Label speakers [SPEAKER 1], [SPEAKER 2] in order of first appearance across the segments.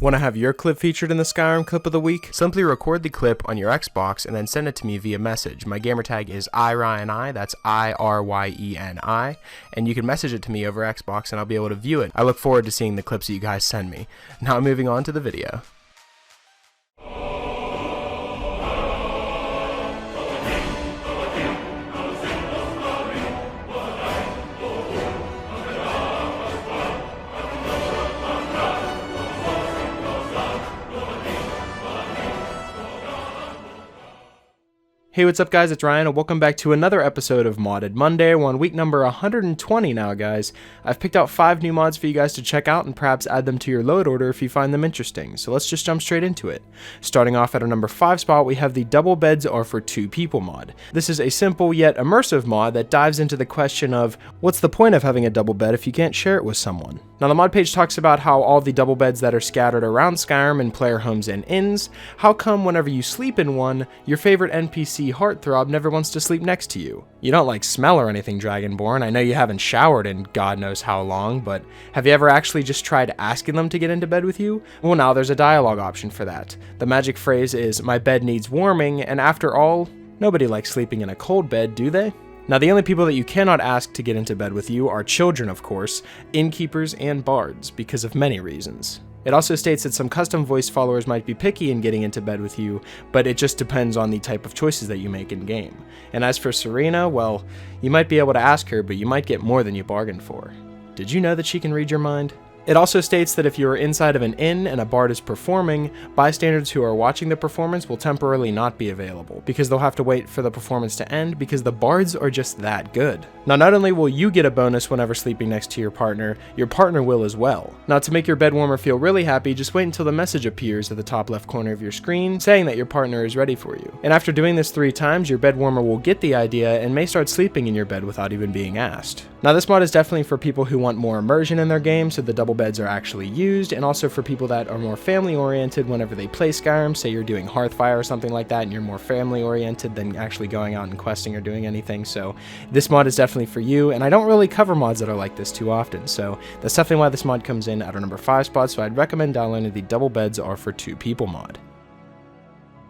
[SPEAKER 1] Want to have your clip featured in the Skyrim Clip of the Week? Simply record the clip on your Xbox and then send it to me via message. My gamertag is iRyeni, that's IRYENI, and you can message it to me over Xbox and I'll be able to view it. I look forward to seeing the clips that you guys send me. Now moving on to the video. Hey, what's up guys, it's Ryan and welcome back to another episode of Modded Monday. We're on week number 120 now, guys. I've picked out 5 new mods for you guys to check out and perhaps add them to your load order if you find them interesting. So let's just jump straight into it. Starting off at our number 5 spot, we have the Double Beds Are for 2 People mod. This is a simple yet immersive mod that dives into the question of, what's the point of having a double bed if you can't share it with someone? Now the mod page talks about how all the double beds that are scattered around Skyrim in player homes and inns, how come whenever you sleep in one, your favorite NPC heartthrob never wants to sleep next to you? You don't like smell or anything, Dragonborn. I know you haven't showered in God knows how long, but have you ever actually just tried asking them to get into bed with you? Well, now there's a dialogue option for that. The magic phrase is, "My bed needs warming," and after all, nobody likes sleeping in a cold bed, do they? Now the only people that you cannot ask to get into bed with you are children, of course, innkeepers, and bards, because of many reasons. It also states that some custom voice followers might be picky in getting into bed with you, but it just depends on the type of choices that you make in game. And as for Serena, well, you might be able to ask her, but you might get more than you bargained for. Did you know that she can read your mind? It also states that if you are inside of an inn and a bard is performing, bystanders who are watching the performance will temporarily not be available, because they'll have to wait for the performance to end because the bards are just that good. Now not only will you get a bonus whenever sleeping next to your partner will as well. Now to make your bed warmer feel really happy, just wait until the message appears at the top left corner of your screen saying that your partner is ready for you. And after doing this 3 times, your bed warmer will get the idea and may start sleeping in your bed without even being asked. Now this mod is definitely for people who want more immersion in their game, so the double beds are actually used, and also for people that are more family oriented whenever they play Skyrim. Say you're doing Hearthfire or something like that and you're more family oriented than actually going out and questing or doing anything. So this mod is definitely for you, and I don't really cover mods that are like this too often, so that's definitely why this mod comes in at our number 5 spot. So I'd recommend downloading the Double Beds Are for 2 People mod.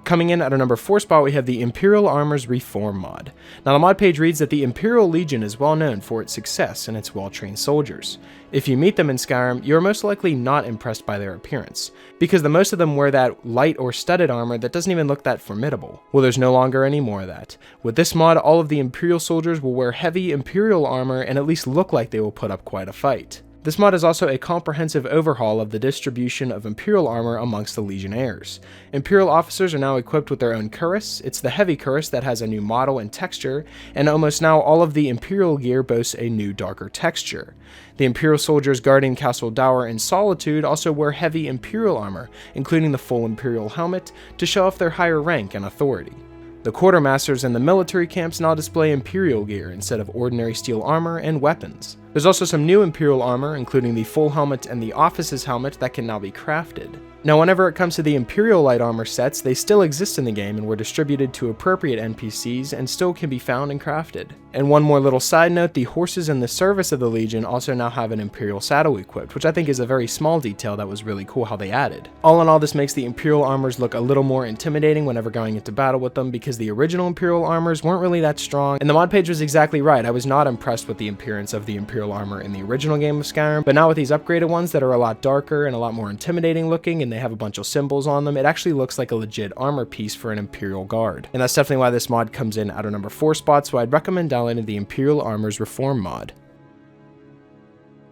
[SPEAKER 1] Coming in at our number 4 spot, we have the Imperial Armor's Reform mod. Now the mod page reads that the Imperial Legion is well known for its success and its well-trained soldiers. If you meet them in Skyrim, you are most likely not impressed by their appearance, because the most of them wear that light or studded armor that doesn't even look that formidable. Well, there's no longer any more of that. With this mod, all of the Imperial soldiers will wear heavy Imperial armor and at least look like they will put up quite a fight. This mod is also a comprehensive overhaul of the distribution of Imperial armor amongst the Legionnaires. Imperial officers are now equipped with their own cuirass. It's the heavy cuirass that has a new model and texture, and almost now all of the Imperial gear boasts a new darker texture. The Imperial soldiers guarding Castle Dower and Solitude also wear heavy Imperial armor, including the full Imperial helmet, to show off their higher rank and authority. The quartermasters and the military camps now display Imperial gear instead of ordinary steel armor and weapons. There's also some new Imperial armor, including the full helmet and the officer's helmet, that can now be crafted. Now whenever it comes to the Imperial light armor sets, they still exist in the game and were distributed to appropriate NPCs and still can be found and crafted. And one more little side note, the horses in the service of the Legion also now have an Imperial saddle equipped, which I think is a very small detail that was really cool how they added. All in all, this makes the Imperial armors look a little more intimidating whenever going into battle with them, because the original Imperial armors weren't really that strong, and the mod page was exactly right. I was not impressed with the appearance of the Imperial armor in the original game of Skyrim, but now with these upgraded ones that are a lot darker and a lot more intimidating looking, and they have a bunch of symbols on them, it actually looks like a legit armor piece for an Imperial guard. And that's definitely why this mod comes in at our number 4 spot, so I'd recommend downloading the Imperial Armor's Reform mod.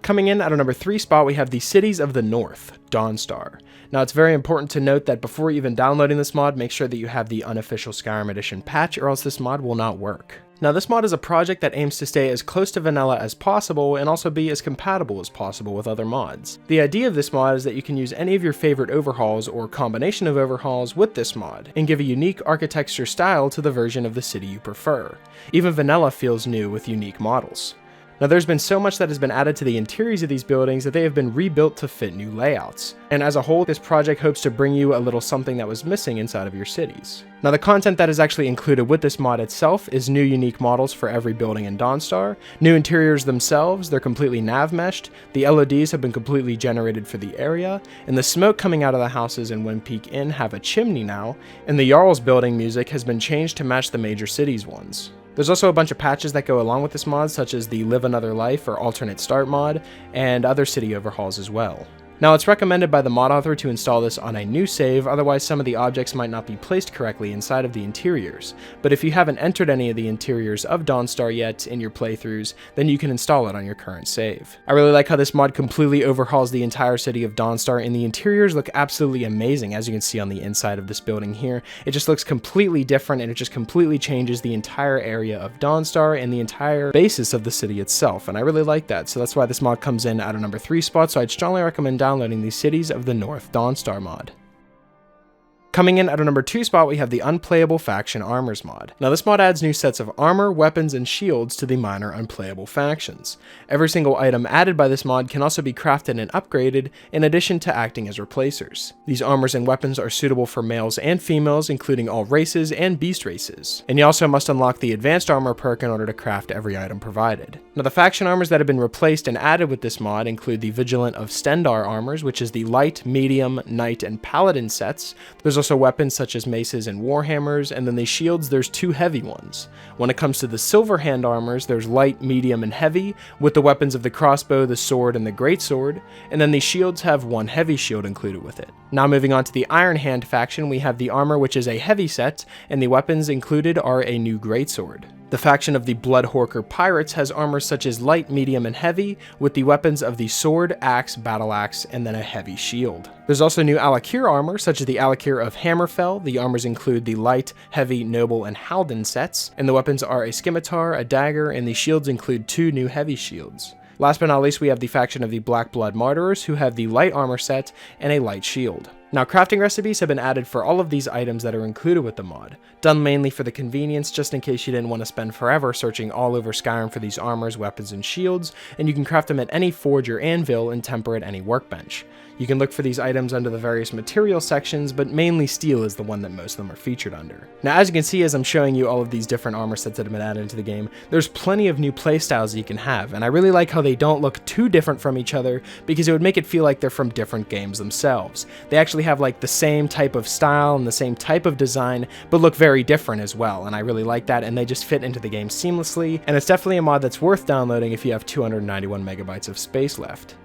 [SPEAKER 1] Coming in at our number 3 spot, we have the Cities of the North, Dawnstar. Now it's very important to note that before even downloading this mod, make sure that you have the unofficial Skyrim Edition patch, or else this mod will not work. Now this mod is a project that aims to stay as close to vanilla as possible and also be as compatible as possible with other mods. The idea of this mod is that you can use any of your favorite overhauls or combination of overhauls with this mod and give a unique architecture style to the version of the city you prefer. Even vanilla feels new with unique models. Now there's been so much that has been added to the interiors of these buildings that they have been rebuilt to fit new layouts. And as a whole, this project hopes to bring you a little something that was missing inside of your cities. Now the content that is actually included with this mod itself is new unique models for every building in Dawnstar, new interiors themselves, they're completely nav meshed, the LODs have been completely generated for the area, and the smoke coming out of the houses in Wind Peak Inn have a chimney now, and the Jarl's building music has been changed to match the major cities ones. There's also a bunch of patches that go along with this mod, such as the Live Another Life or Alternate Start mod, and other city overhauls as well. Now it's recommended by the mod author to install this on a new save, otherwise some of the objects might not be placed correctly inside of the interiors. But if you haven't entered any of the interiors of Dawnstar yet in your playthroughs, then you can install it on your current save. I really like how this mod completely overhauls the entire city of Dawnstar, and the interiors look absolutely amazing, as you can see on the inside of this building here. It just looks completely different, and it just completely changes the entire area of Dawnstar and the entire basis of the city itself, and I really like that, so that's why this mod comes in at a number 3 spot, so I'd strongly recommend downloading the Cities of the North Dawnstar mod. Coming in at our number 2 spot, we have the Unplayable Faction Armors mod. Now this mod adds new sets of armor, weapons, and shields to the minor unplayable factions. Every single item added by this mod can also be crafted and upgraded, in addition to acting as replacers. These armors and weapons are suitable for males and females, including all races and beast races. And you also must unlock the advanced armor perk in order to craft every item provided. Now the faction armors that have been replaced and added with this mod include the Vigilant of Stendar armors, which is the light, medium, knight, and paladin sets. There's also weapons such as maces and warhammers, and then the shields, there's 2 heavy ones. When it comes to the silver hand armors, there's light, medium, and heavy, with the weapons of the crossbow, the sword, and the greatsword, and then the shields have 1 heavy shield included with it. Now moving on to the Iron Hand faction, we have the armor, which is a heavy set, and the weapons included are a new greatsword. The faction of the Bloodhorker Pirates has armor such as light, medium, and heavy, with the weapons of the sword, axe, battle axe, and then a heavy shield. There's also new Alakir armor, such as the Alakir of Hammerfell. The armors include the light, heavy, noble, and Halden sets, and the weapons are a scimitar, a dagger, and the shields include 2 new heavy shields. Last but not least, we have the faction of the Black Blood Martyrs, who have the light armor set and a light shield. Now, crafting recipes have been added for all of these items that are included with the mod, done mainly for the convenience, just in case you didn't want to spend forever searching all over Skyrim for these armors, weapons, and shields, and you can craft them at any forge or anvil and temper at any workbench. You can look for these items under the various material sections, but mainly steel is the one that most of them are featured under. Now, as you can see as I'm showing you all of these different armor sets that have been added into the game, there's plenty of new playstyles that you can have, and I really like how they don't look too different from each other, because it would make it feel like they're from different games themselves. They actually have like the same type of style and the same type of design, but look very different as well, and I really like that, and they just fit into the game seamlessly, and it's definitely a mod that's worth downloading if you have 291 megabytes of space left.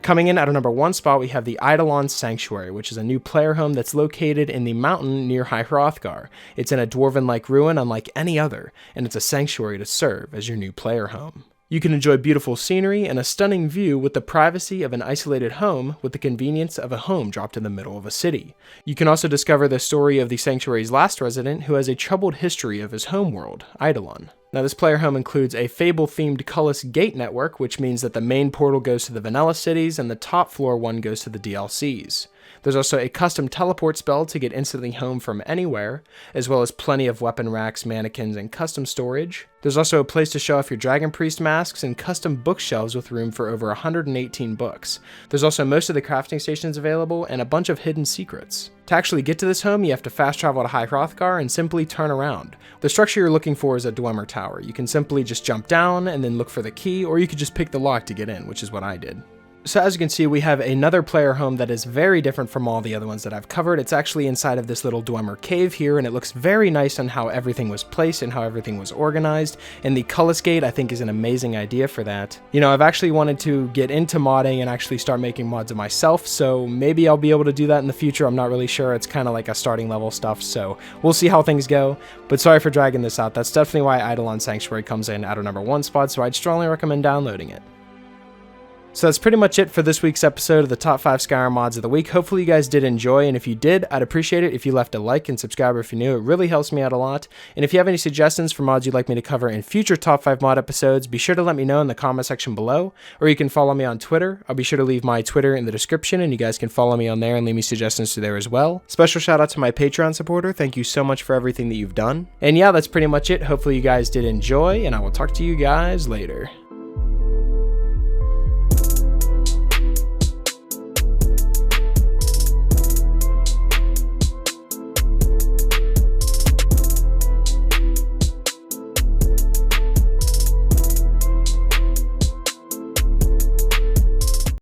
[SPEAKER 1] Coming in at our number 1 spot, we have the Eidalon Sanctuary, which is a new player home that's located in the mountain near High Hrothgar. It's in a dwarven-like ruin unlike any other, and it's a sanctuary to serve as your new player home. You can enjoy beautiful scenery and a stunning view with the privacy of an isolated home with the convenience of a home dropped in the middle of a city. You can also discover the story of the sanctuary's last resident, who has a troubled history of his homeworld, Eidalon. Now this player home includes a Fable-themed Cullis gate network, which means that the main portal goes to the vanilla cities and the top floor one goes to the DLCs. There's also a custom teleport spell to get instantly home from anywhere, as well as plenty of weapon racks, mannequins, and custom storage. There's also a place to show off your Dragon Priest masks and custom bookshelves with room for over 118 books. There's also most of the crafting stations available and a bunch of hidden secrets. To actually get to this home, you have to fast travel to High Hrothgar and simply turn around. The structure you're looking for is a Dwemer Tower. You can simply just jump down and then look for the key, or you could just pick the lock to get in, which is what I did. So as you can see, we have another player home that is very different from all the other ones that I've covered. It's actually inside of this little Dwemer cave here, and it looks very nice on how everything was placed and how everything was organized. And the Cullis Gate, I think, is an amazing idea for that. You know, I've actually wanted to get into modding and actually start making mods of myself, so maybe I'll be able to do that in the future. I'm not really sure. It's kind of like a starting level stuff, so we'll see how things go. But sorry for dragging this out. That's definitely why Eidalon Sanctuary comes in at our number 1 spot, so I'd strongly recommend downloading it. So that's pretty much it for this week's episode of the top 5 Skyrim mods of the week. Hopefully you guys did enjoy, and if you did, I'd appreciate it if you left a like and subscribe if you're new. It really helps me out a lot. And if you have any suggestions for mods you'd like me to cover in future top 5 mod episodes, be sure to let me know in the comment section below, or you can follow me on Twitter. I'll be sure to leave my Twitter in the description, and you guys can follow me on there and leave me suggestions to there as well. Special shout out to my Patreon supporter. Thank you so much for everything that you've done. And yeah, that's pretty much it. Hopefully you guys did enjoy, and I will talk to you guys later.